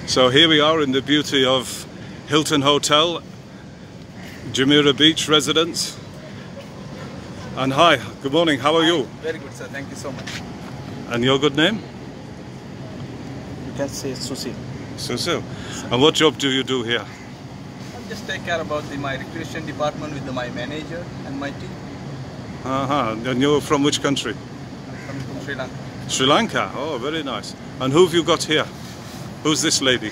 So here we are in the beauty of Hilton Hotel, JBR Beach residence. And hi, good morning, how are you? Very good, sir, thank you so much. And your good name? You can say Susil. Susil. And what job do you do here? I just take care about my recreation department with my manager and my team. And you're from which country? I'm coming from Sri Lanka. Sri Lanka, oh very nice. And who have you got here? Who's this lady?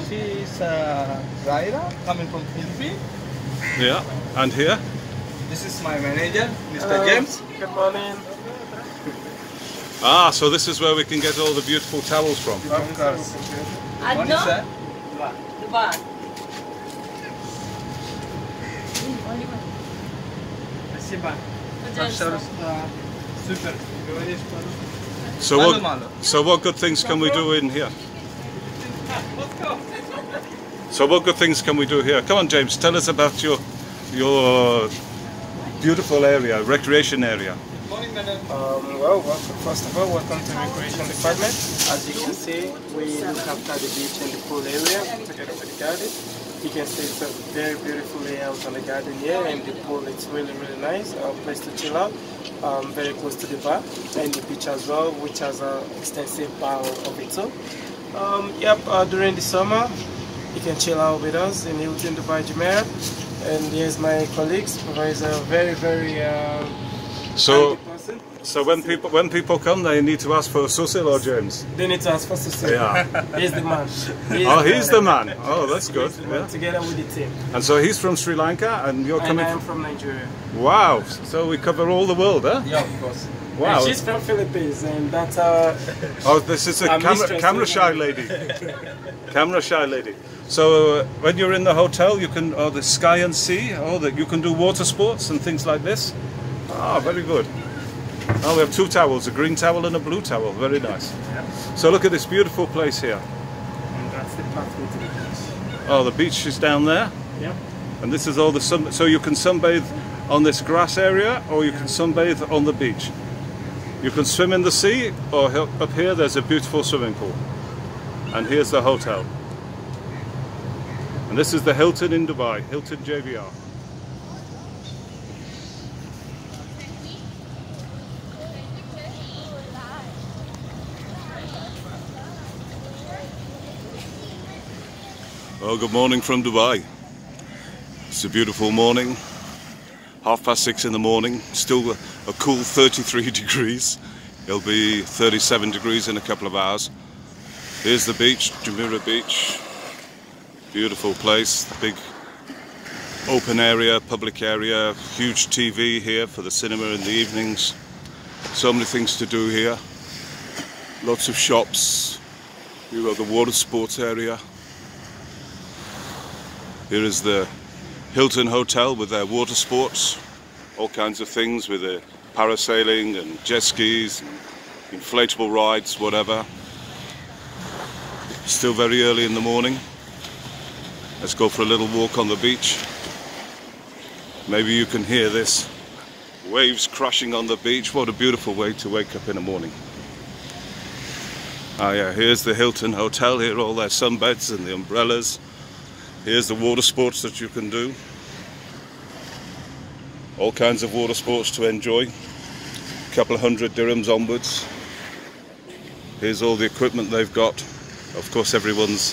She is Zaira, coming from Philippines. Yeah, and here? This is my manager, Mr. James. Good morning. Ah, so this is where we can get all the beautiful towels from. Of course. Morning, sir. Dubai. Super. So what good things can we do in here? So what good things can we do here? Come on, James, tell us about your beautiful area, recreation area. Morning, madam. Well, first of all, welcome to the recreation department. As you can see, we look after the beach and the pool area together with the garden. You can see it's a very beautiful layout on the garden here, and the pool, it's really nice. A place to chill out, very close to the bar, and the beach as well, which has an extensive bar of its own. During the summer, you can chill out with us in Hilton Dubai JBR. And here's my colleague, supervisor, very So when people come, they need to ask for Susil or James? They need to ask for Susil. Yeah. He's the man. He's the man. Oh, that's good. Yeah. Together with the team. And so he's from Sri Lanka, and you're coming. And I'm from Nigeria. Wow. So we cover all the world, huh? Yeah, of course. Wow. And she's from Philippines, and that's Oh, this is a camera shy lady. Camera shy lady. So when you're in the hotel, you can the sky and sea. That you can do water sports and things like this. Ah, very good. Oh, we have two towels, a green towel and a blue towel. Very nice. Yep. So look at this beautiful place here. And that's the pathway to the beach. Oh, the beach is down there. Yep. And this is all the sun. So you can sunbathe on this grass area, or you can sunbathe on the beach. You can swim in the sea, or up here there's a beautiful swimming pool. And here's the hotel. And this is the Hilton in Dubai, Hilton JBR. Well, good morning from Dubai. It's a beautiful morning, 6:30 in the morning, still a cool 33 degrees. It'll be 37 degrees in a couple of hours. Here's the beach, JBR Beach. Beautiful place, big open area, public area, huge TV here for the cinema in the evenings. So many things to do here. Lots of shops. We've got the water sports area. Here is the Hilton Hotel with their water sports, all kinds of things with the parasailing and jet skis, and inflatable rides, whatever. Still very early in the morning. Let's go for a little walk on the beach. Maybe you can hear this. Waves crashing on the beach. What a beautiful way to wake up in the morning. Ah yeah, here's the Hilton Hotel. Here are all their sunbeds and the umbrellas. Here's the water sports that you can do. All kinds of water sports to enjoy. A couple of 100 dirhams onwards. Here's all the equipment they've got. Of course, everyone's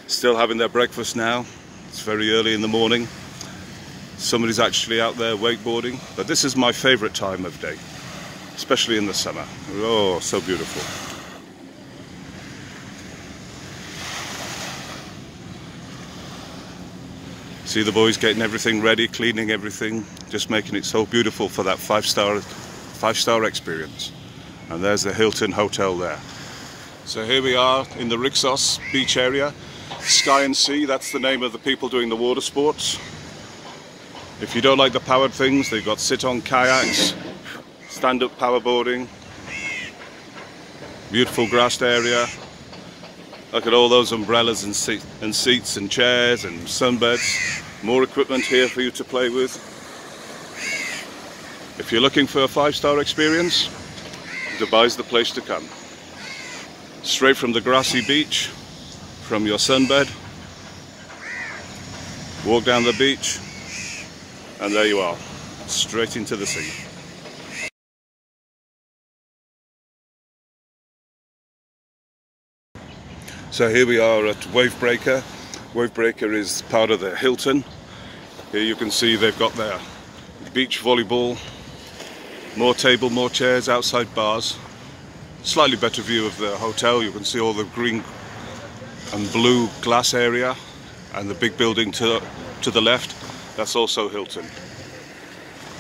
still having their breakfast now. It's very early in the morning. Somebody's actually out there wakeboarding. But this is my favorite time of day, especially in the summer. Oh, so beautiful. See the boys getting everything ready, cleaning everything, just making it so beautiful for that five-star experience. And there's the Hilton Hotel there. So here we are in the Ritz beach area. Sky and Sea, that's the name of the people doing the water sports. If you don't like the powered things, they've got sit-on kayaks, stand-up paddleboarding, beautiful grassed area. Look at all those umbrellas and seats and chairs and sunbeds. More equipment here for you to play with. If you're looking for a five-star experience, Dubai's the place to come. Straight from the grassy beach from your sunbed, walk down the beach, and there you are, straight into the sea. So here we are at Wavebreaker. Wavebreaker is part of the Hilton. Here you can see they've got their beach volleyball, more table, more chairs, outside bars. Slightly better view of the hotel. You can see all the green and blue glass area, and the big building to the left, that's also Hilton.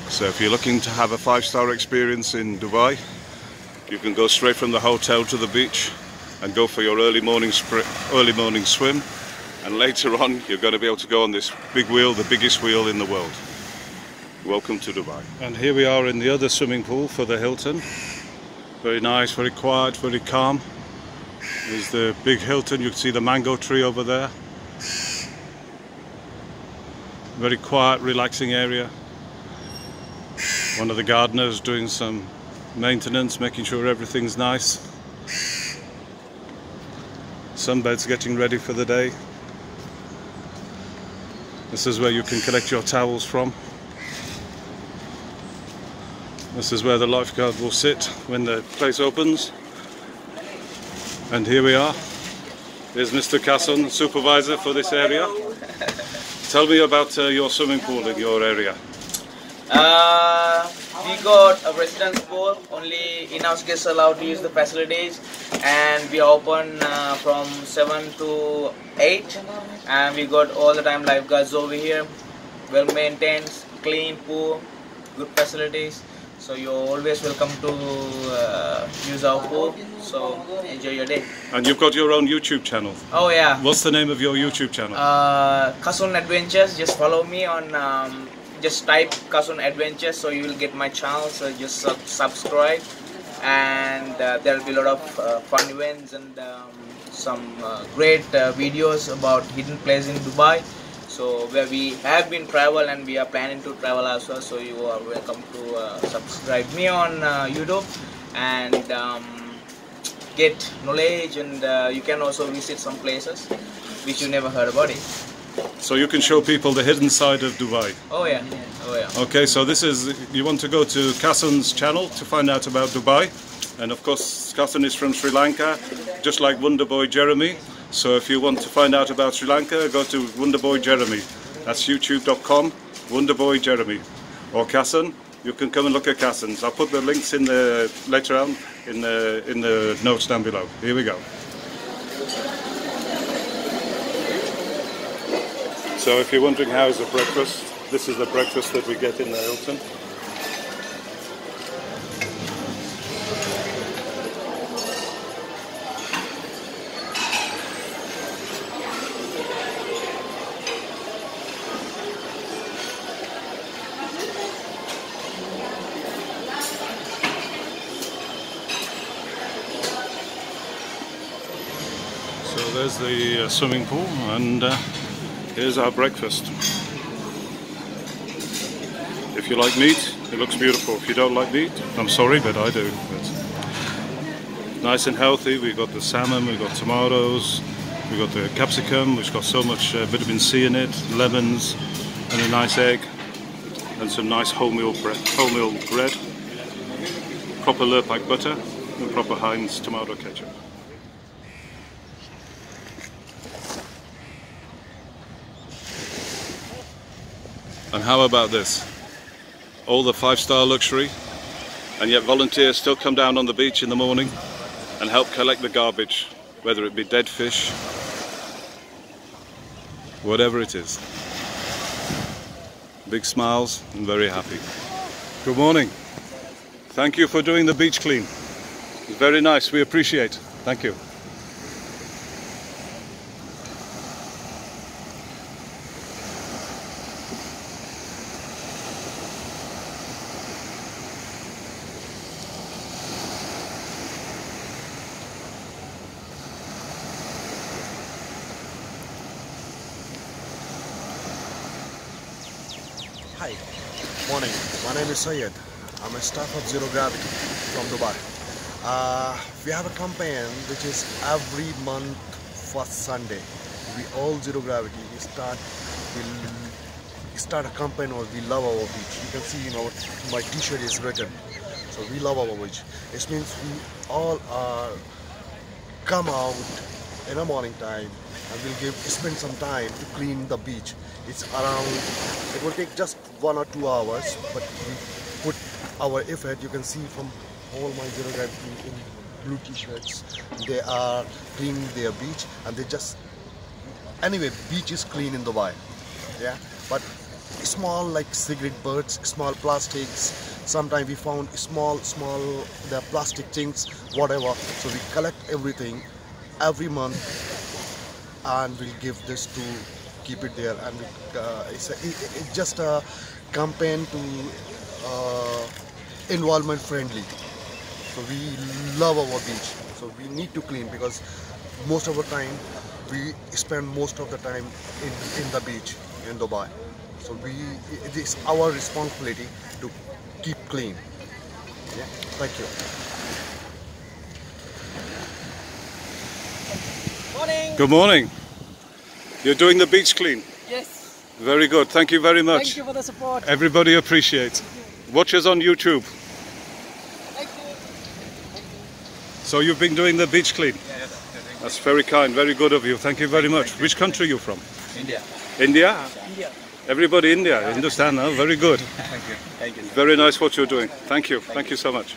So if you're looking to have a 5-star experience in Dubai, you can go straight from the hotel to the beach and go for your early morning swim, and later on you're going to be able to go on this big wheel, the biggest wheel in the world. Welcome to Dubai. And here we are in the other swimming pool for the Hilton. Very nice, very quiet, very calm. There's the big Hilton. You can see the mango tree over there. Very quiet, relaxing area. One of the gardeners doing some maintenance, making sure everything's nice. Sunbed's getting ready for the day. This is where you can collect your towels from. This is where the lifeguard will sit when the place opens. And here we are. Here's Mr. Kasun, supervisor for this area. Tell me about your swimming pool in your area. We got a residence pool, only in-house guests allowed to use the facilities, and we are open from 7 to 8, and we got all the time lifeguards over here, well maintained, clean pool, good facilities. So you're always welcome to use our pool, so enjoy your day. And you've got your own YouTube channel. Oh yeah. What's the name of your YouTube channel? Kasun Adventures. Just follow me on, just type Kasun Adventures, so you will get my channel, so just subscribe. And there will be a lot of fun events and some great videos about hidden places in Dubai. So where we have been travel and we are planning to travel as well, so you are welcome to subscribe me on YouTube and get knowledge, and you can also visit some places which you never heard about it. So you can show people the hidden side of Dubai. Oh yeah, oh yeah. Okay, so this is, you want to go to Kasun's channel to find out about Dubai, and of course Kasun is from Sri Lanka, just like Wonderboy Jeremy. So if you want to find out about Sri Lanka, go to Wonderboy Jeremy. That's youtube.com, Wonderboy Jeremy. Or Kasun, you can come and look at Kasun's. I'll put the links in the later on in the notes down below. Here we go. So if you're wondering how is the breakfast, this is the breakfast that we get in the Hilton. So there's the swimming pool, and here's our breakfast. If you like meat, it looks beautiful. If you don't like meat, I'm sorry, but I do. But nice and healthy. We've got the salmon, we've got tomatoes, we've got the capsicum, which got so much vitamin C in it, lemons, and a nice egg, and some nice wholemeal bread, proper Lurpak butter, and proper Heinz tomato ketchup. And how about this? All the 5-star luxury, and yet volunteers still come down on the beach in the morning and help collect the garbage, whether it be dead fish, whatever it is. Big smiles and very happy. Good morning. Thank you for doing the beach clean. It's very nice, we appreciate. Thank you. Hi, morning. My name is Syed. I'm a staff of Zero Gravity from Dubai. We have a campaign which is every month first Sunday. We all Zero Gravity we start a campaign or we love our beach. You can see, my t-shirt is written. So we love our beach. It means we all come out in the morning time and we'll spend some time to clean the beach. It will take just 1 or 2 hours, but we put our effort. You can see from all my Zero Gravity in blue t-shirts, they are cleaning their beach, and anyway, beach is clean in Dubai, yeah, but small like cigarette butts, small plastics, sometimes we found small the plastic things, whatever, so we collect everything every month and we'll give this to keep it there, and it's just a campaign to environment friendly. So we love our beach, so we need to clean, because most of the time we spend most of the time in the beach in Dubai. So it is our responsibility to keep clean. Yeah, thank you. Morning. Good morning. You're doing the beach clean? Yes. Very good. Thank you very much. Thank you for the support. Everybody appreciates. Watch us on YouTube. Thank you. So you've been doing the beach clean? Yeah. That's very kind, very good of you. Thank you very much. Which country are you from? India. India? India. Everybody India, Hindustan, huh? Very good. Thank you. Thank you. Very nice what you're doing. Thank you. Thank you so much.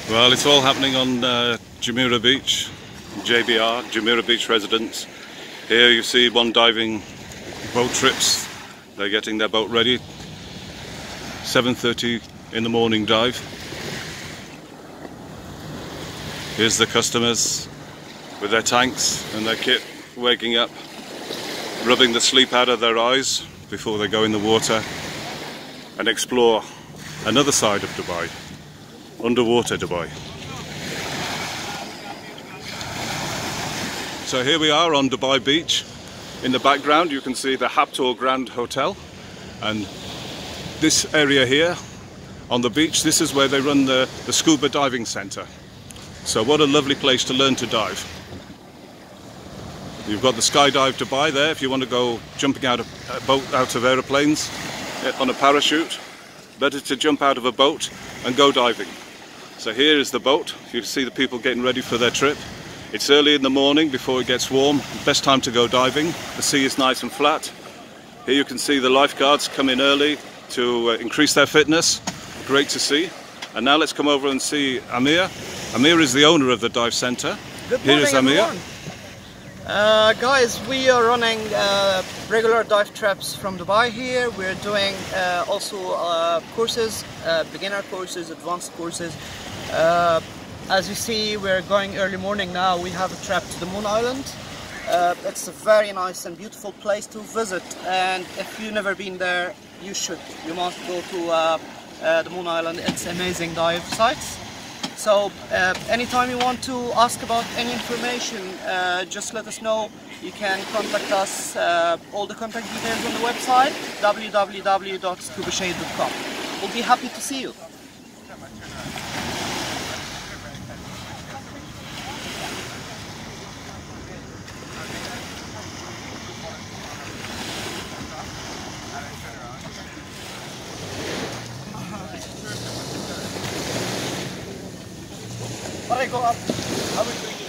Well, it's all happening on Jumeirah Beach, JBR, Jumeirah Beach residents. Here you see one diving boat trips. They're getting their boat ready. 7:30 in the morning dive. Here's the customers with their tanks and their kit, waking up, rubbing the sleep out of their eyes before they go in the water and explore another side of Dubai, underwater Dubai. So here we are on Dubai Beach. In the background you can see the Abdul Grand Hotel, and this area here on the beach, this is where they run the scuba diving centre. So what a lovely place to learn to dive. You've got the skydive Dubai there if you want to go jumping out of a boat, out of aeroplanes on a parachute. Better to jump out of a boat and go diving. So here is the boat. You see the people getting ready for their trip. It's early in the morning before it gets warm. Best time to go diving. The sea is nice and flat. Here you can see the lifeguards come in early to increase their fitness. Great to see. And now let's come over and see Amir. Amir is the owner of the dive centre. Here is Amir. Guys, we are running regular dive trips from Dubai here. We're doing also courses, beginner courses, advanced courses. As you see, we're going early morning now. We have a trip to the Moon Island. It's a very nice and beautiful place to visit, and if you've never been there, you should. You must go to the Moon Island. It's amazing dive sites. So anytime you want to ask about any information, just let us know. You can contact us, all the contact details on the website, www.scubashade.com. We'll be happy to see you. Alright, go up. I will bring you.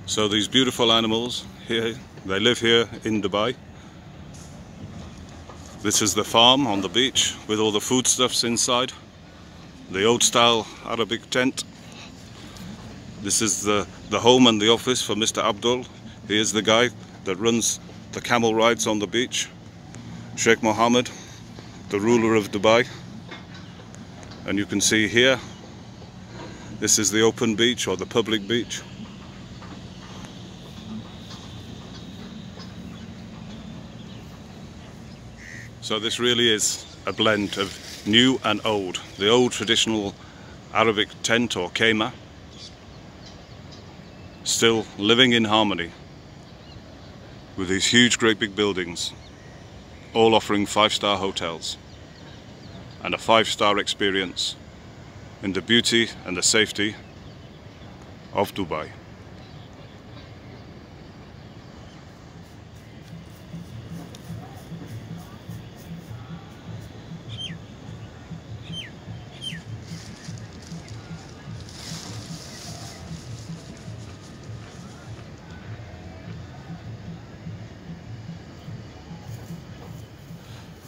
So these beautiful animals Here, they live here in Dubai. This is the farm on the beach with all the foodstuffs inside. The old style Arabic tent. This is the home and the office for Mr. Abdul. He is the guy that runs the camel rides on the beach. Sheikh Mohammed, the ruler of Dubai. And you can see here, this is the open beach or the public beach. So this really is a blend of new and old. The old traditional Arabic tent or camel, still living in harmony with these huge great big buildings, all offering 5-star hotels and a 5-star experience in the beauty and the safety of Dubai.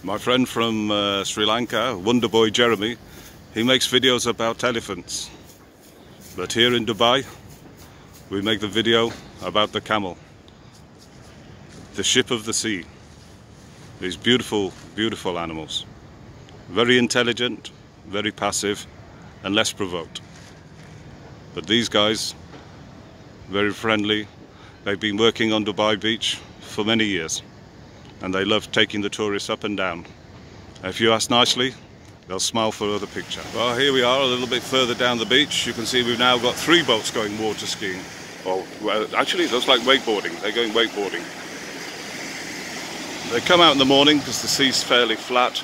My friend from Sri Lanka, Wonder Boy Jeremy, he makes videos about elephants. But here in Dubai, we make the video about the camel, the ship of the sea. These beautiful, beautiful animals. Very intelligent, very passive, and less provoked. But these guys, very friendly. They've been working on Dubai Beach for many years. And they love taking the tourists up and down. If you ask nicely, they'll smile for the picture. Well, here we are a little bit further down the beach. You can see we've now got 3 boats going water skiing. Oh, well, actually it looks like wakeboarding. They're going wakeboarding. They come out in the morning because the sea's fairly flat.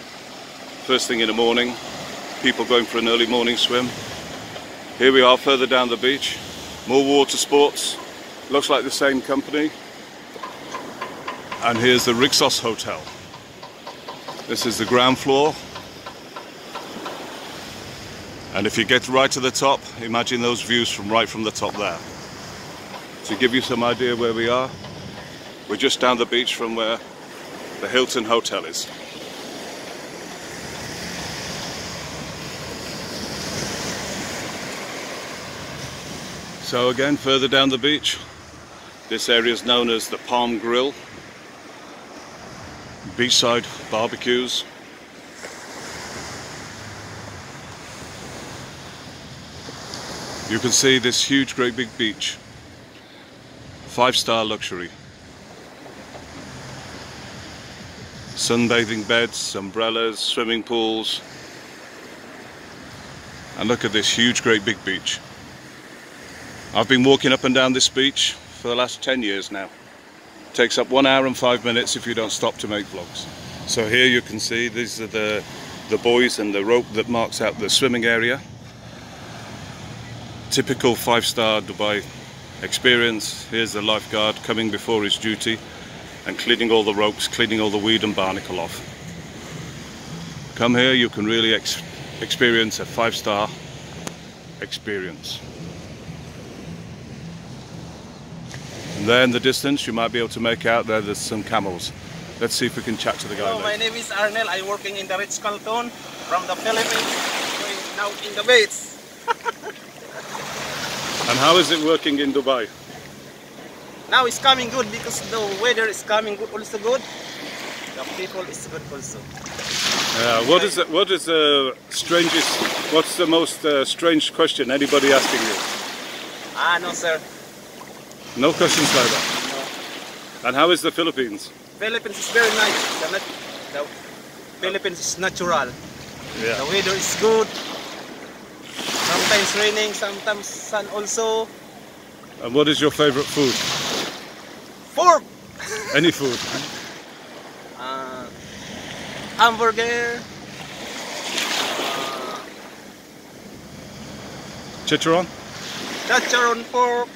First thing in the morning, people going for an early morning swim. Here we are further down the beach. More water sports. Looks like the same company. And here's the Ritz Hotel. This is the ground floor. And if you get right to the top, imagine those views from right from the top there. To give you some idea where we are, we're just down the beach from where the Hilton Hotel is. So again, further down the beach, this area is known as the Palm Grill. Beachside barbecues. You can see this huge great big beach. 5-star luxury. Sunbathing beds, umbrellas, swimming pools. And look at this huge great big beach. I've been walking up and down this beach for the last 10 years now. It takes up 1 hour and 5 minutes if you don't stop to make vlogs. So here you can see these are the buoys and the rope that marks out the swimming area. Typical 5-star Dubai experience. Here's the lifeguard coming before his duty and cleaning all the ropes, cleaning all the weed and barnacle off. Come here, you can really experience a 5-star experience. And there in the distance you might be able to make out there's some camels. Let's see if we can chat to the guy. Hello, my name is Anil. I'm working in the Ritz Carlton from the Philippines. We're now in the beach. And how is it working in Dubai? Now it's coming good because the weather is coming good, also good. The people is good also. What's the most strange question anybody asking you? No sir. No questions like that? No. And how is the Philippines? Philippines is very nice. The Philippines is natural. Yeah. The weather is good. Sometimes raining, sometimes sun also. And what is your favorite food? Pork! Any food? Hamburger. Chicharron? Chicharron pork.